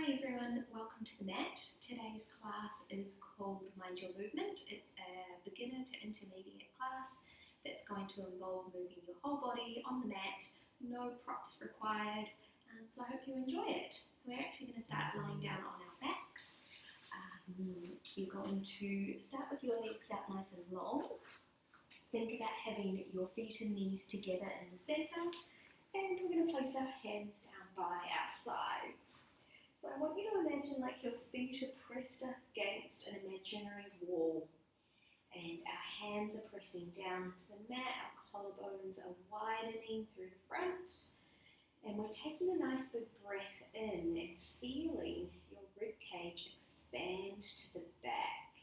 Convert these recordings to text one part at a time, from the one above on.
Hi everyone, welcome to the mat. Today's class is called Mind Your Movement. It's a beginner to intermediate class that's going to involve moving your whole body on the mat, no props required, so I hope you enjoy it. So we're actually going to start lying down on our backs. You're going to start with your legs out nice and long. Think about having your feet and knees together in the centre, and we're going to place our hands down by our sides. So I want you to imagine like your feet are pressed against an imaginary wall and our hands are pressing down to the mat, our collarbones are widening through the front, and we're taking a nice big breath in and feeling your rib cage expand to the back.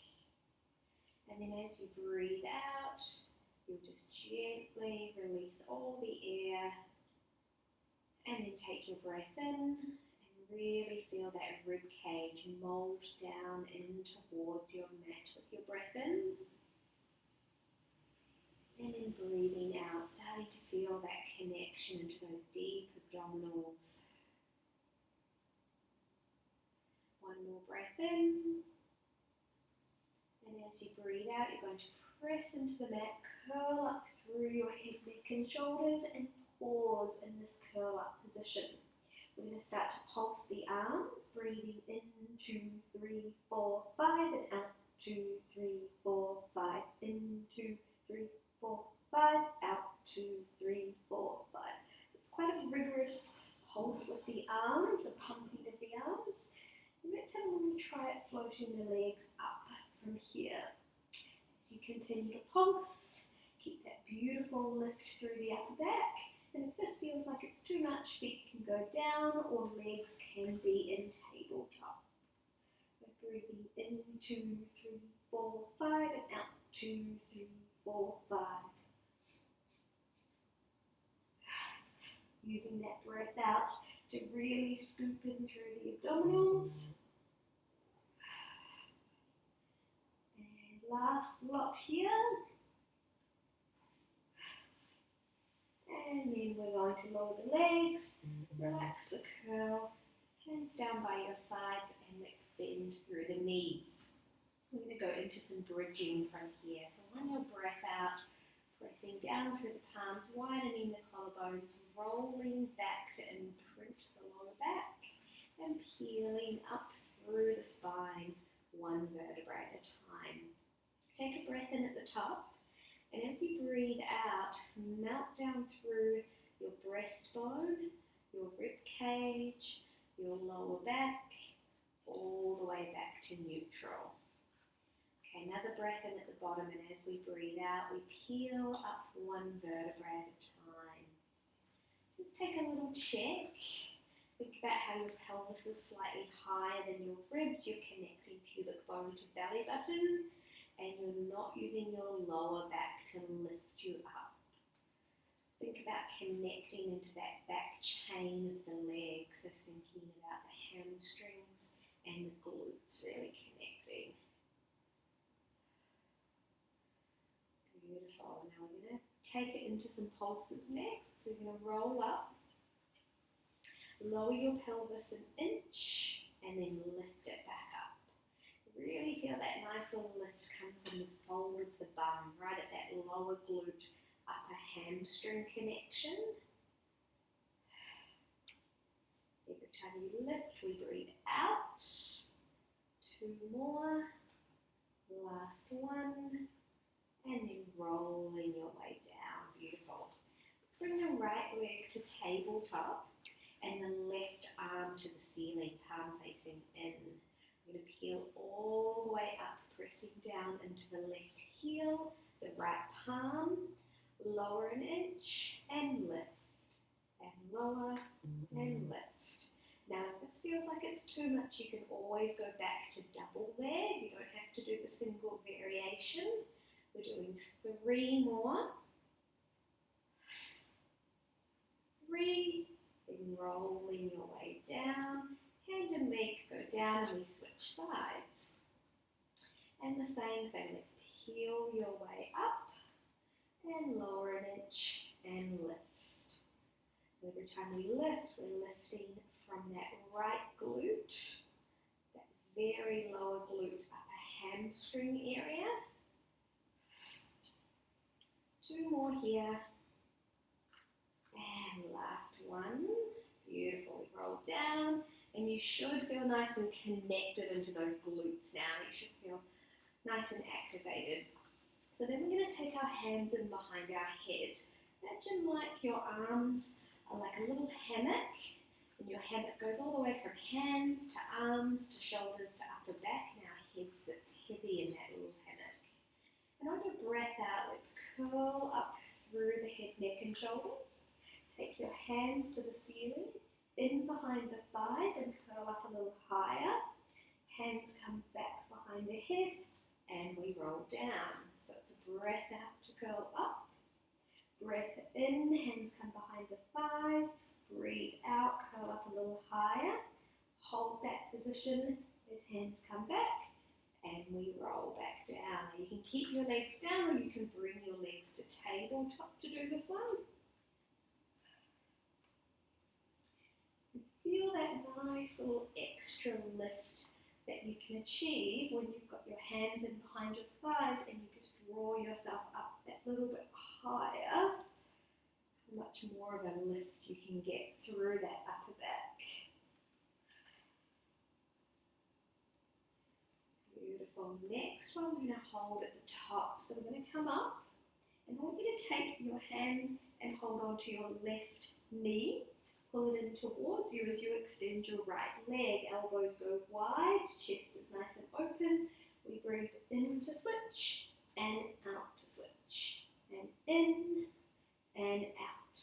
And then as you breathe out, you'll just gently release all the air and then take your breath in. Really feel that rib cage mold down in towards your mat with your breath in. And then breathing out, starting to feel that connection into those deep abdominals. One more breath in. And as you breathe out, you're going to press into the mat, curl up through your head, neck and shoulders, and pause in this curl up position. We're going to start to pulse the arms, breathing in 2, 3, 4, 5, and out 2, 3, 4, 5, in 2, 3, 4, 5, out 2, 3, 4, 5. It's quite a rigorous pulse with the arms, the pumping of the arms. And let's have a little try at floating the legs up from here. As you continue to pulse, keep that beautiful lift through the upper back. And if this feels like it's too much, feet can go down or legs can be in tabletop. We're breathing in 2, 3, 4, 5 and out 2, 3, 4, 5. Using that breath out to really scoop in through the abdominals. And last lot here. And then we're going to lower the legs, relax the curl, hands down by your sides, and let's bend through the knees. We're going to go into some bridging from here. So on your breath out, pressing down through the palms, widening the collarbones, rolling back to imprint the lower back, and peeling up through the spine, one vertebra at a time. Take a breath in at the top. And as you breathe out, melt down through your breastbone, your rib cage, your lower back, all the way back to neutral. Okay, another breath in at the bottom, and as we breathe out, we peel up one vertebra at a time. Just take a little check. Think about how your pelvis is slightly higher than your ribs. You're connecting pubic bone to belly button. And you're not using your lower back to lift you up. Think about connecting into that back chain of the legs, so thinking about the hamstrings and the glutes really connecting. Beautiful. Now we're going to take it into some pulses next. So you're going to roll up, lower your pelvis an inch, and then lift it back up. Really feel that nice little lift come from the fold of the bum, right at that lower glute, upper hamstring connection. Every time you lift, we breathe out. 2 more. Last one. And then rolling your way down. Beautiful. Let's bring the right leg to tabletop and the left arm to the ceiling, palm facing in. We're going to peel all the way up, pressing down into the left heel, the right palm, lower an inch, and lift, and lower, and lift. Now, if this feels like it's too much, you can always go back to double leg. You don't have to do the single variation. We're doing 3 more. 3, then rolling your way down. Hand and leg go down and we switch sides. And the same thing, let's peel your way up and lower an inch and lift. So every time we lift, we're lifting from that right glute glute, that very lower glute, upper hamstring area. 2 more here. And last one. Beautiful. We roll down. And you should feel nice and connected into those glutes now. You should feel nice and activated. So then we're going to take our hands in behind our head. Imagine like your arms are like a little hammock. And your hammock goes all the way from hands to arms to shoulders to upper back. And our head sits heavy in that little hammock. And on your breath out, let's curl up through the head, neck and shoulders. Take your hands to the ceiling, in behind the thighs and curl up a little higher. Hands come back behind the head and we roll down. So it's a breath out to curl up. Breath in, hands come behind the thighs. Breathe out, curl up a little higher. Hold that position as hands come back. And we roll back down. You can keep your legs down or you can bring your legs to tabletop to do this one. Feel that nice little extra lift that you can achieve when you've got your hands in behind your thighs and you just draw yourself up that little bit higher. How much more of a lift you can get through that upper back. Beautiful. Next one, we're going to hold at the top. So we're going to come up and I want you to take your hands and hold on to your left knee. Pull it in towards you as you extend your right leg. Elbows go wide, chest is nice and open. We breathe in to switch and out to switch. And in and out.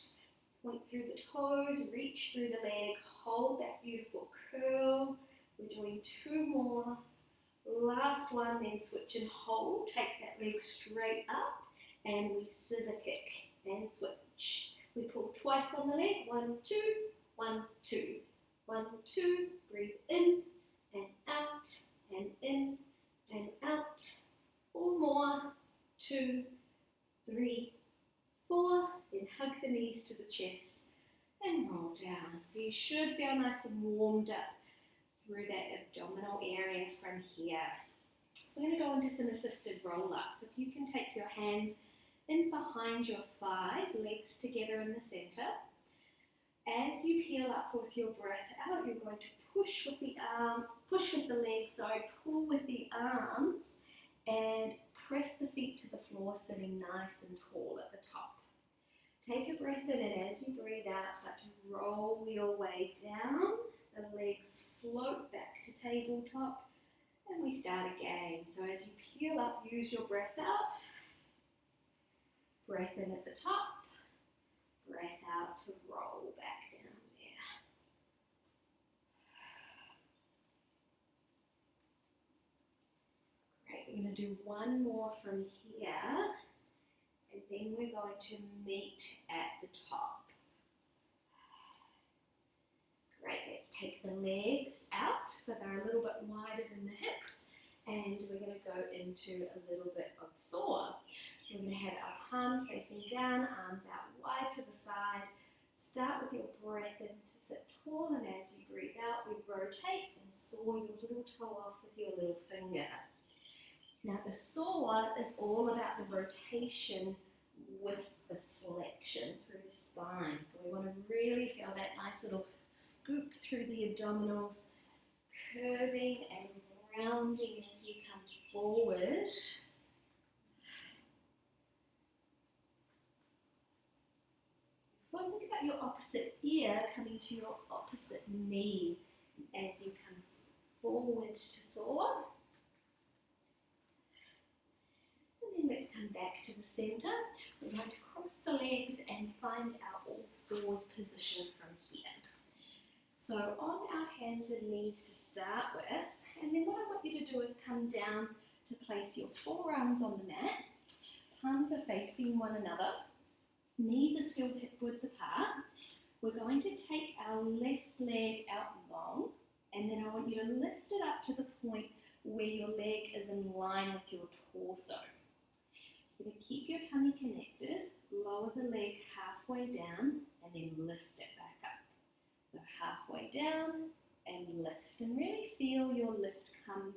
Point through the toes, reach through the leg, hold that beautiful curl. We're doing 2 more. Last one, then switch and hold. Take that leg straight up and we scissor kick and switch. We pull twice on the leg. 1, 2, 1, 2. 1, 2. Breathe in and out and in and out. 4 more. 2, 3, 4. Then hug the knees to the chest and roll down. So you should feel nice and warmed up through that abdominal area from here. So we're going to go into some assisted roll-ups. So if you can take your hands in behind your thighs, legs together in the center. As you peel up with your breath out, you're going to push with the legs, pull with the arms, and press the feet to the floor, sitting nice and tall at the top. Take a breath in, and as you breathe out, start to roll your way down. The legs float back to tabletop, and we start again. So as you peel up, use your breath out. Breath in at the top, breath out to roll back down there. Great, we're going to do 1 more from here, and then we're going to meet at the top. Great, let's take the legs out so they're a little bit wider than the hips, and we're going to go into a little bit of saw. So we're going to have our palms facing down, arms out wide to the side. Start with your breath in to sit tall, and as you breathe out, we rotate and saw your little toe off with your little finger. Now the saw is all about the rotation with the flexion through the spine. So we want to really feel that nice little scoop through the abdominals, curving and rounding as you come forward. Well, think about your opposite ear coming to your opposite knee as you come forward to saw. And then let's come back to the center. We're going to cross the legs and find our all fours position from here. So on our hands and knees to start with, and then what I want you to do is come down to place your forearms on the mat. Palms are facing one another. Knees are still hip-width apart. We're going to take our left leg out long, and then I want you to lift it up to the point where your leg is in line with your torso. You're going to keep your tummy connected, lower the leg halfway down, and then lift it back up. So halfway down and lift You can really feel your lift come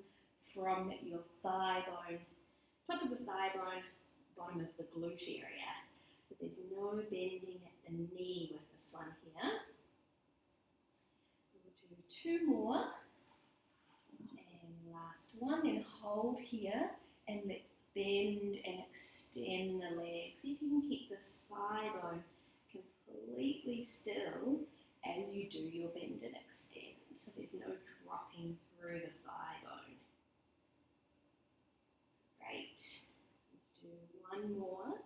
from your thigh bone, top of the thigh bone, bottom of the glute area. So there's no bending at the knee with this one here. We'll do 2 more. And last one, then hold here and let's bend and extend the legs. See if you can keep the thigh bone completely still as you do your bend and extend. So there's no dropping through the thigh bone. Great. Do 1 more.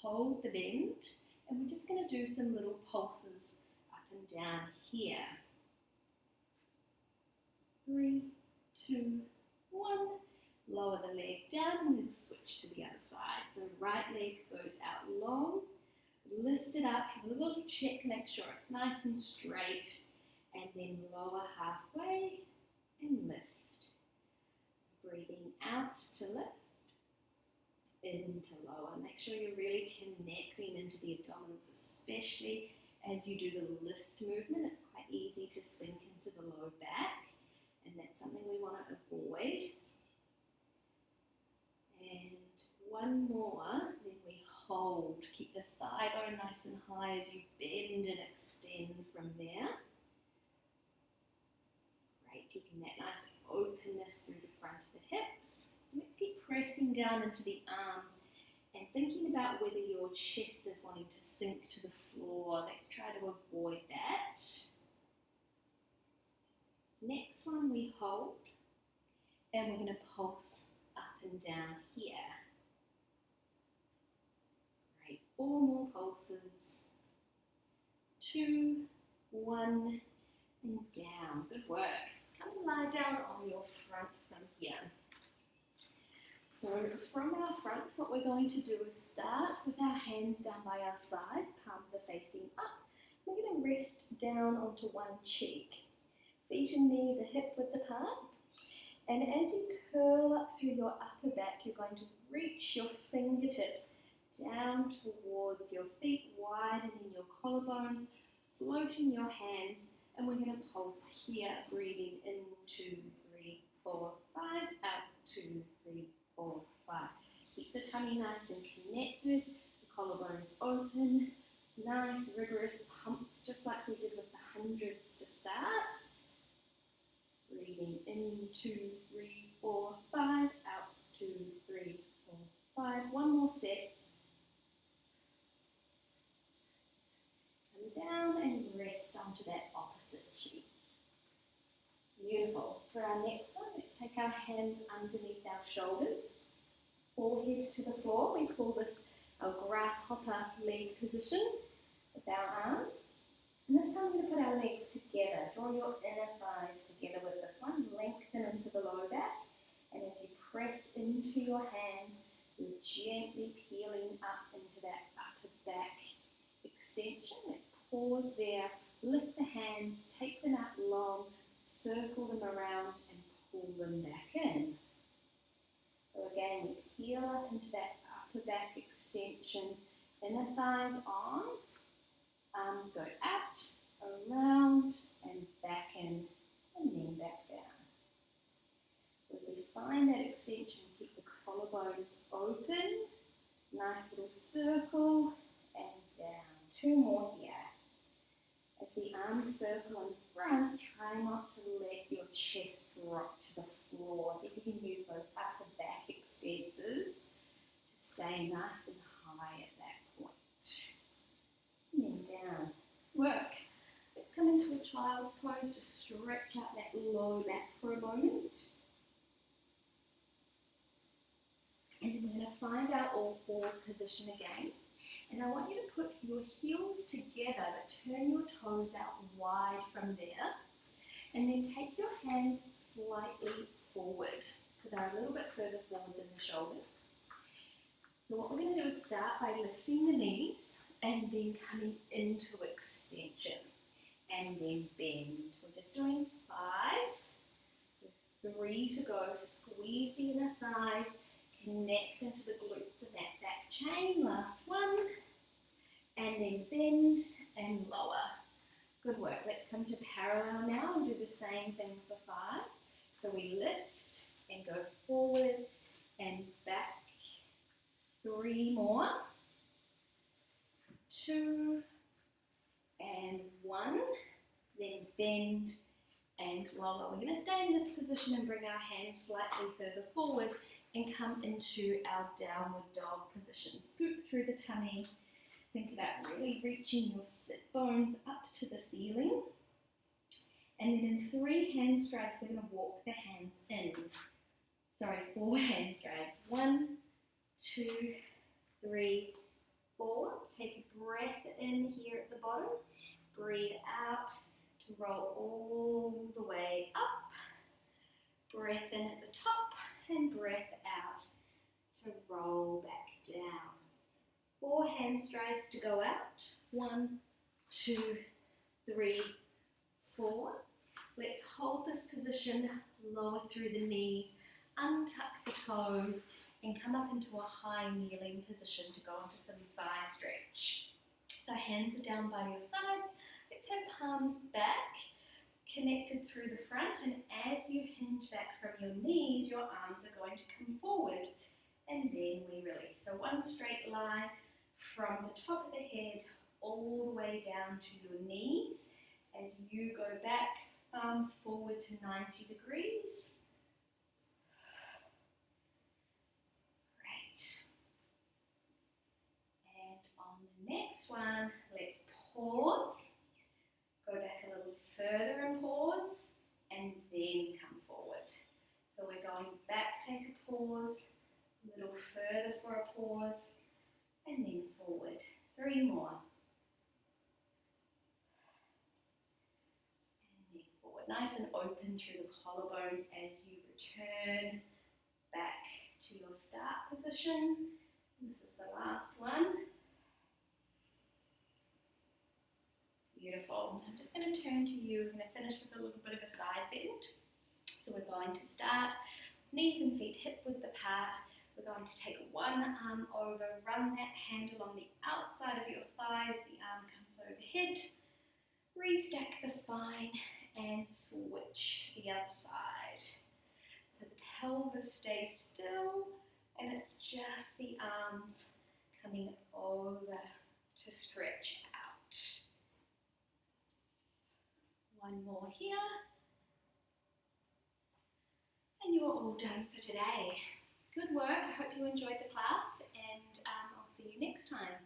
Hold the bend, and we're just going to do some little pulses up and down here. 3, 2, 1. Lower the leg down and then switch to the other side. So right leg goes out long, lift it up, have a little check, make sure it's nice and straight, and then lower halfway and lift. Breathing out to lift, in to lower. Make sure you're really connecting into the abdominals, especially as you do the lift movement. It's quite easy to sink into the low back, and that's something we want to avoid. And 1 more, then we hold. Keep the thigh bone nice and high as you bend and extend from there. Great, keeping that nice openness through the front of the hips. Let's keep pressing down into the arms and thinking about whether your chest is wanting to sink to the floor. Let's try to avoid that. Next one we hold, and we're going to pulse up and down here. Great, 4 more pulses. 2, 1, and down. Good work. Come and lie down on your front from here. So from our front, what we're going to do is start with our hands down by our sides, palms are facing up. We're going to rest down onto one cheek. Feet and knees are hip width apart. And as you curl up through your upper back, you're going to reach your fingertips down towards your feet, widening your collarbones, floating your hands, and we're going to pulse here, breathing in 2, 3, 4, 5, out 2, 3, 4, 5. Keep the tummy nice and connected, the collarbones open, nice rigorous pumps, just like we did with the hundreds to start. Breathing in 2, 3, 4, 5, out 2, 3, 4, 5. 1 more set. Come down and rest onto that opposite cheek. Beautiful. For our next one, let's take our hands underneath our shoulders, forehead to the floor. We call this our grasshopper leg position with our arms. And this time we're going to put our legs together. Draw your inner thighs together with this one. Lengthen into the lower back. And as you press into your hands, you're gently peeling up into that upper back extension. Let's pause there. Lift the hands, take them out long, circle them around and pull them back in. So again, we peel up into that upper back extension. Inner thighs on. Arms go out, around, and back in, and then back down. So as we find that extension, keep the collarbones open, nice little circle, and down. 2 more here. As the arms circle in front, try not to let your chest drop to the floor. If you can use those upper back extensors to stay nice and high at that point. And then down. Work. Let's come into a child's pose to stretch out that low back for a moment. And then we're going to find our all fours position again. And I want you to put your heels together, but turn your toes out wide from there. And then take your hands slightly forward, so they're a little bit further forward than the shoulders. So what we're going to do is start by lifting the knees and then coming into extension. And then bend. We're just doing 5. So 3 to go. Squeeze the inner thighs. Connect into the glutes of that back chain. Last one. And then bend and lower. Good work. Let's come to parallel now and do the same thing for 5. So we lift and go forward and back. 3 more. 2 and 1. Then bend and lower. We're going to stay in this position and bring our hands slightly further forward and come into our downward dog position. Scoop through the tummy. Think about really reaching your sit bones up to the ceiling. And then in 3 hand strides, we're going to walk the hands in. Sorry, 4 hand strides. 1, 2, 3, 4. Take a breath in here at the bottom. Breathe out to roll all the way up. Breath in at the top and breath out to roll back down. 4 hand strides to go out. 1, 2, 3, 4. Let's hold this position, lower through the knees, untuck the toes, and come up into a high kneeling position to go into some thigh stretch. So hands are down by your sides. Let's have palms back, connected through the front, and as you hinge back from your knees, your arms are going to come forward, and then we release. So one straight line from the top of the head all the way down to your knees. As you go back, arms forward to 90 degrees. Great. And on the next one, let's pause. Go back a little further and pause, and then come forward. So we're going back, take a pause, a little further for a pause, and then forward. 3 more. And then forward. Nice and open through the collarbones as you return back to your start position. This is the last one. Beautiful. I'm just going to turn to you. We're going to finish with a little bit of a side bend. So we're going to start knees and feet hip width apart. We're going to take one arm over, run that hand along the outside of your thighs. The arm comes overhead. Restack the spine and switch to the other side. So the pelvis stays still and it's just the arms coming over to stretch out. One more here. And you're all done for today. Good work. I hope you enjoyed the class, and I'll see you next time.